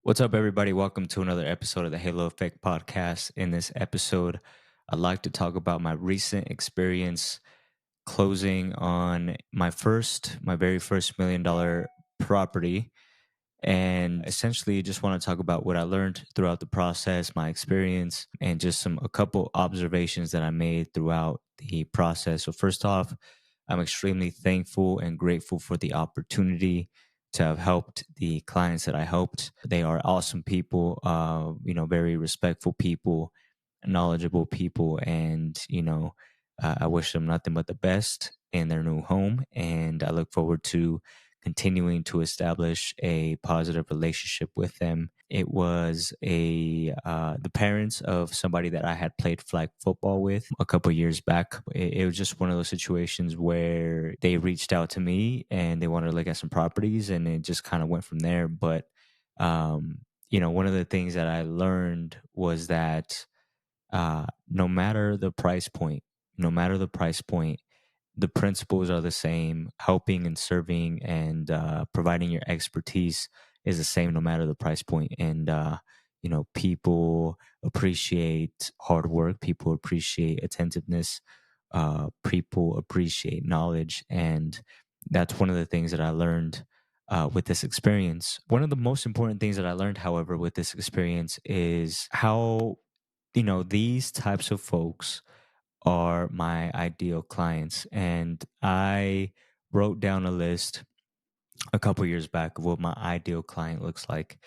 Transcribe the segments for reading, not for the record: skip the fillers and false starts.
What's up, everybody? Welcome to another episode of the Halo Effect podcast. In this episode, I'd like to talk about my recent experience closing on my very first $1 million property. And essentially, just want to talk about what I learned throughout the process, my experience, and just a couple observations that I made throughout the process. So, first off, I'm extremely thankful and grateful for the opportunity to have helped the clients that I helped. They are awesome people, very respectful people, knowledgeable people, and I wish them nothing but the best in their new home. And I look forward to continuing to establish a positive relationship with them. It was the parents of somebody that I had played flag football with a couple years back. It was just one of those situations where they reached out to me and they wanted to look at some properties, and it just kind of went from there. But one of the things that I learned was that no matter the price point, no matter the price point, the principles are the same. Helping and serving and providing your expertise is the same no matter the price point. And people appreciate hard work. People appreciate attentiveness. People appreciate knowledge, and that's one of the things that I learned with this experience. One of the most important things that I learned, however, with this experience is how these types of folks are my ideal clients. And I wrote down a list a couple years back of what my ideal client looks like.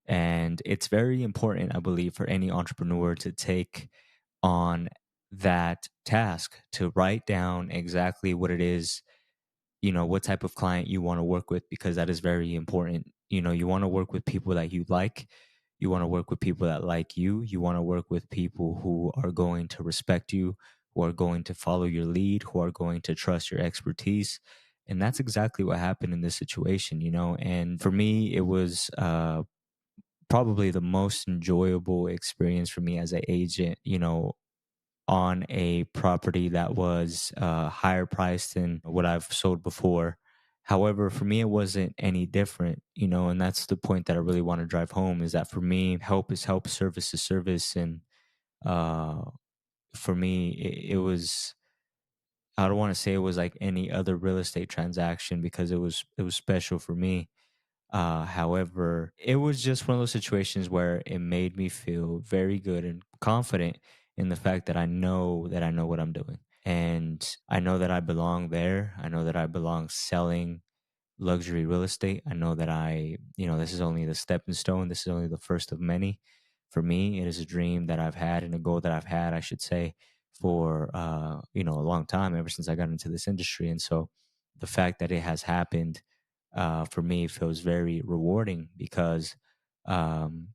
And it's very important, I believe, for any entrepreneur to take on that task, to write down exactly what it is, what type of client you want to work with, because that is very important. You want to work with people that you like. You want to work with people that like you. You want to work with people who are going to respect you, who are going to follow your lead, who are going to trust your expertise. And that's exactly what happened in this situation. And for me, it was probably the most enjoyable experience for me as an agent, on a property that was higher priced than what I've sold before. However, for me, it wasn't any different. And that's the point that I really want to drive home, is that for me, help is help, service is service. And uh, for me, it was, I don't want to say it was like any other real estate transaction, because it was special for me. However, it was just one of those situations where it made me feel very good and confident in the fact that I know what I'm doing. And I know that I belong there. I know that I belong selling luxury real estate. I know that this is only the stepping stone. This is only the first of many. For me, it is a dream that I've had, and a goal that I've had, I should say, for a long time, ever since I got into this industry. And so the fact that it has happened for me feels very rewarding, because um,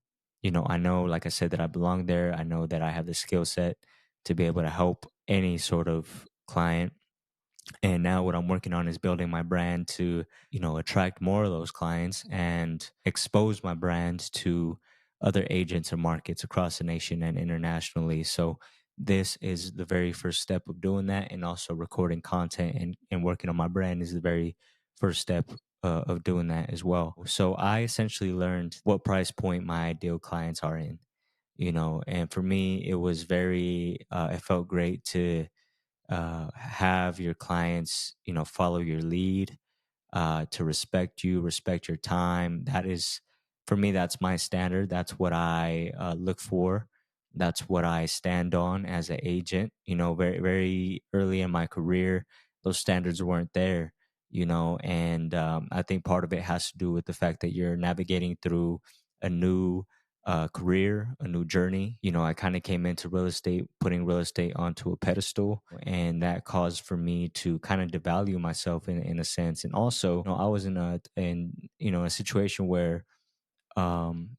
I know, like I said, that I belong there. I know that I have the skill set to be able to help any sort of client. And now what I'm working on is building my brand to, attract more of those clients and expose my brand to other agents or markets across the nation and internationally. So this is the very first step of doing that. And also recording content and working on my brand is the very first step of doing that as well. So I essentially learned what price point my ideal clients are in. And for me, it felt great to have your clients, follow your lead, to respect you, respect your time. That is, for me, that's my standard. That's what I look for. That's what I stand on as an agent. Very, very early in my career, those standards weren't there. And I think part of it has to do with the fact that you're navigating through a new career, a new journey. I kind of came into real estate, putting real estate onto a pedestal, and that caused for me to kind of devalue myself in a sense. And also, I was in a situation where um,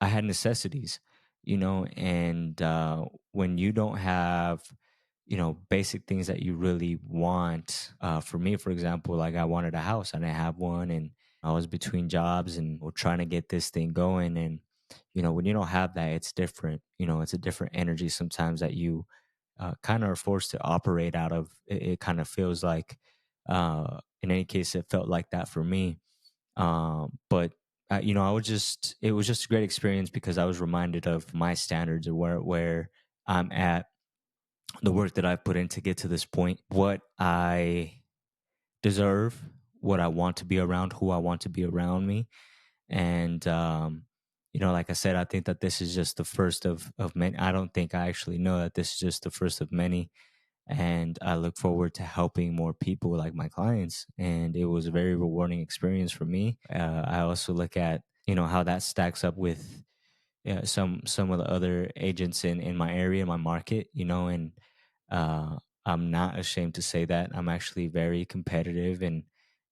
I had necessities. And when you don't have basic things that you really want. For me, for example, like I wanted a house, I didn't have one, and I was between jobs and we're trying to get this thing going. And when you don't have that, it's different. It's a different energy sometimes that you kind of are forced to operate out of. It kind of feels like, in any case, it felt like that for me. But I was just it was just a great experience because I was reminded of my standards and where I'm at, the work that I've put in to get to this point, what I deserve, what I want to be around, who I want to be around me. And like I said, I think that this is just the first of many. I don't think I actually know that this is just the first of many. And I look forward to helping more people like my clients. And it was a very rewarding experience for me. I also look at how that stacks up with some of the other agents in my area, my market, and uh, I'm not ashamed to say that I'm actually very competitive, and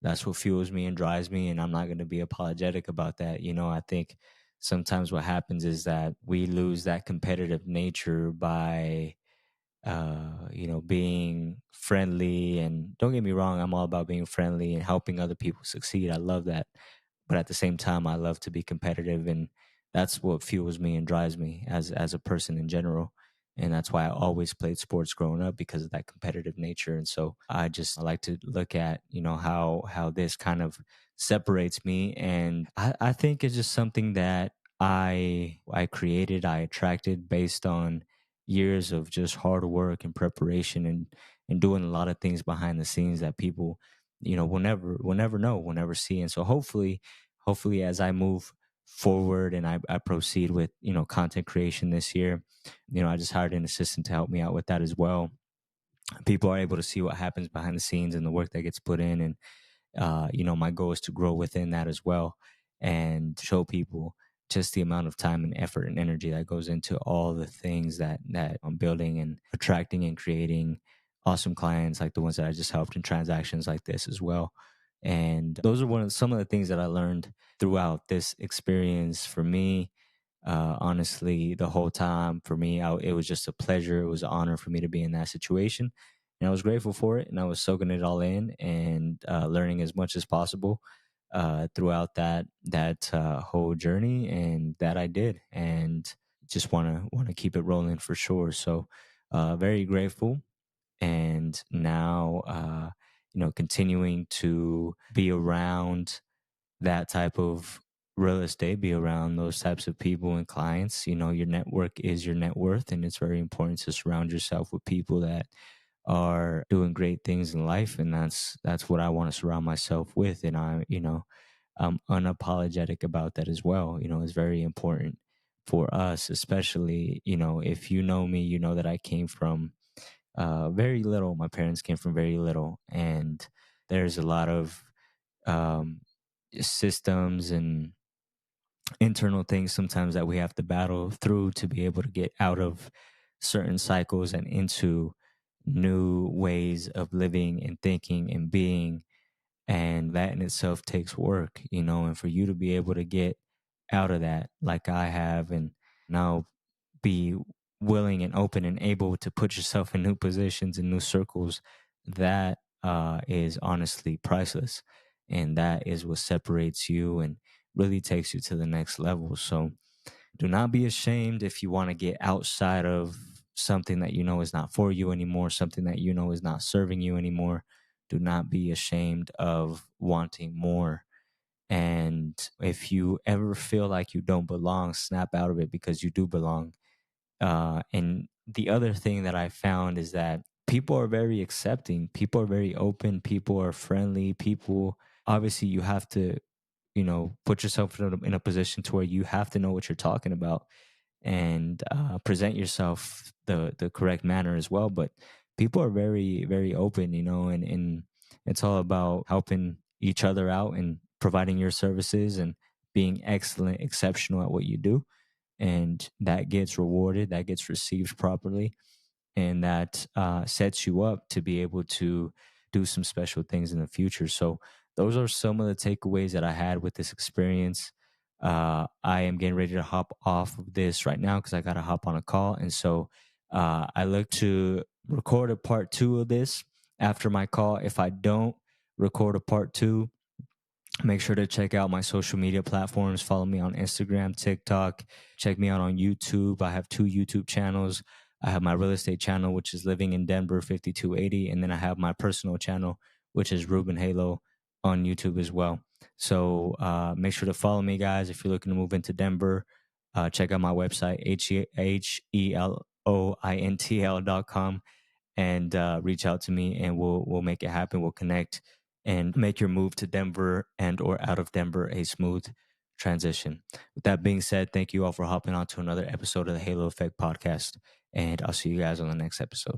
that's what fuels me and drives me, and I'm not going to be apologetic about that. I think sometimes what happens is that we lose that competitive nature by being friendly. And don't get me wrong, I'm all about being friendly and helping other people succeed. I love that. But at the same time, I love to be competitive, and that's what fuels me and drives me as a person in general. And that's why I always played sports growing up, because of that competitive nature. And so I like to look at, how this kind of separates me. And I think it's just something that I created, I attracted based on years of just hard work and preparation, and doing a lot of things behind the scenes that people will never know, will never see. And so hopefully as I move forward and I proceed with content creation this year, I just hired an assistant to help me out with that as well. People are able to see what happens behind the scenes and the work that gets put in. And my goal is to grow within that as well, and show people just the amount of time and effort and energy that goes into all the things that I'm building and attracting and creating awesome clients like the ones that I just helped in transactions like this as well. And those are some of the things that I learned throughout this experience. For me, honestly, the whole time for me, it was just a pleasure. It was an honor for me to be in that situation. And I was grateful for it. And I was soaking it all in and learning as much as possible throughout that whole journey. And that I did. And just want to keep it rolling for sure. So very grateful. And now, continuing to be around that type of real estate, be around those types of people and clients. Your network is your net worth, and it's very important to surround yourself with people that are doing great things in life. And that's what I want to surround myself with. And I'm unapologetic about that as well. It's very important for us, especially, if you know me, you know that I came from very little. My parents came from very little, and there's a lot of um, systems and internal things sometimes that we have to battle through to be able to get out of certain cycles and into new ways of living and thinking and being. And that in itself takes work, and for you to be able to get out of that like I have, and now be willing and open and able to put yourself in new positions and new circles, that is honestly priceless. And that is what separates you and really takes you to the next level. So do not be ashamed if you want to get outside of something that is not for you anymore, something that is not serving you anymore. Do not be ashamed of wanting more. And if you ever feel like you don't belong, snap out of it, because you do belong. And the other thing that I found is that people are very accepting, people are very open, people are friendly. People, obviously, you have to, put yourself in a position to where you have to know what you're talking about, and present yourself the correct manner as well. But people are very, very open, and it's all about helping each other out and providing your services and being excellent, exceptional at what you do. And that gets rewarded, that gets received properly, and that sets you up to be able to do some special things in the future. So those are some of the takeaways that I had with this experience. I am getting ready to hop off of this right now because I got to hop on a call. And so I look to record a part two of this after my call. If I don't record a part two, make sure to check out my social media platforms. Follow me on Instagram, TikTok. Check me out on YouTube. I have two YouTube channels. I have my real estate channel, which is Living in Denver 5280. And then I have my personal channel, which is Ruben Halo on YouTube as well. So make sure to follow me, guys. If you're looking to move into Denver, check out my website, HELOINTL.com, and reach out to me, and we'll make it happen. We'll connect and make your move to Denver and or out of Denver a smooth transition. With that being said, thank you all for hopping on to another episode of the Halo Effect podcast, and I'll see you guys on the next episode.